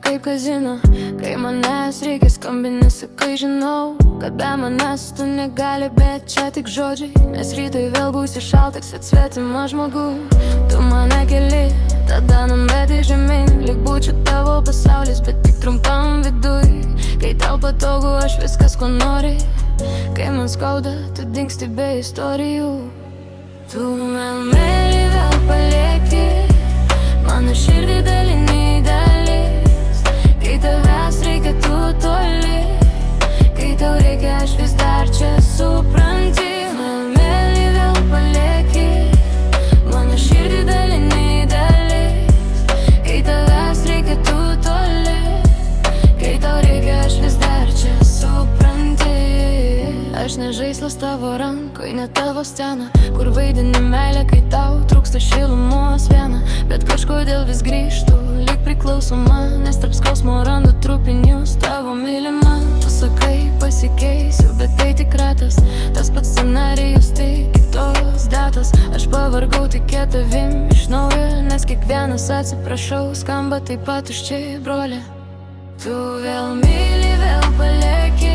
kaip kazino, kai manęs reikia skambini, sakai žinau, kad be manęs tu negali, bet čia tik žodžiai. Nes rytoj vėl būsi šaltas, atsvetima žmogų. Tu mane keli, tada numeti žemyn, lyg būčiau tavo pasaulis, bet tik trumpam viduj. Kai tau patogu, aš viskas ko nori, kai man skauda, tu dingsti be istorijų. Tu mėly vėl palieki mano širdį daliniai dalis. Kai tavęs reikia, tu toli, kai tau reikia, aš vis dar čia, supranti. Mėly vėl palieki mano širdį daliniai dalis. Kai tavęs reikia, tu toli, kai tau reikia, aš vis dar čia, supranti. Aš ne žaislas tavo rankoj, ne tavo scena, kur vaidini meilę, kai tau trūksta šilumos viena. Bet kažkodėl vis grįžtu, lyg priklausoma, nes tarp skausmo randu trupinius tavo mylimą. Tu sakai, pasikeisiu, bet tai tik ratas, tas pats scenarijus, tai kitos datos. Aš pavargau tikėt tavim iš naujo, nes kiekvienas atsiprašau skamba taip pat tuščiai, broli. Tu vėl myli, vėl palieki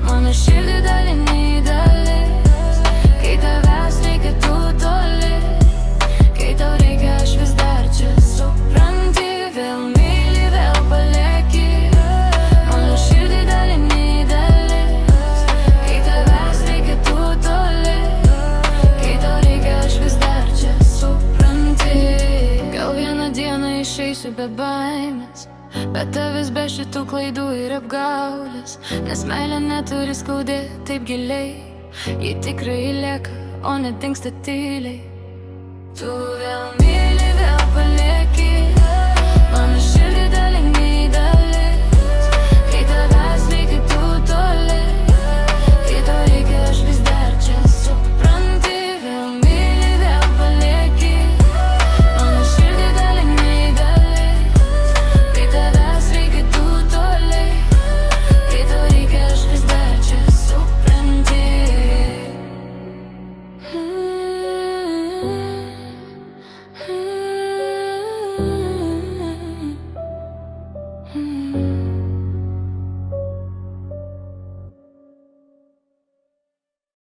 mano širdį daliniai dalis. Kai tavęs reikia, tu toli, kai tau reikia, aš vis dar čia, supranti. Vėl myli, vėl palieki mano širdį daliniai dalis. Kai tavęs reikia, tu toli, kai tau reikia, aš vis dar čia, supranti. Gal vieną dieną išeisiu be baimės, bet tavis be šitų klaidų ir apgaulės. Nes meilė neturi skaudėti taip giliai, ji tikrai lieka, o ne dingsta tyliai. Tu vėl myli, vėl palieki mano širdį daliniai dalis. Kai tavęs reikia, tu toli, kai tau reikia, aš vis dar čia, supranti. Vėl myli, vėl palieki mano širdį daliniai dalis. Kai tavęs reikia, tu toli, kai tau reikia, aš vis dar čia, supranti.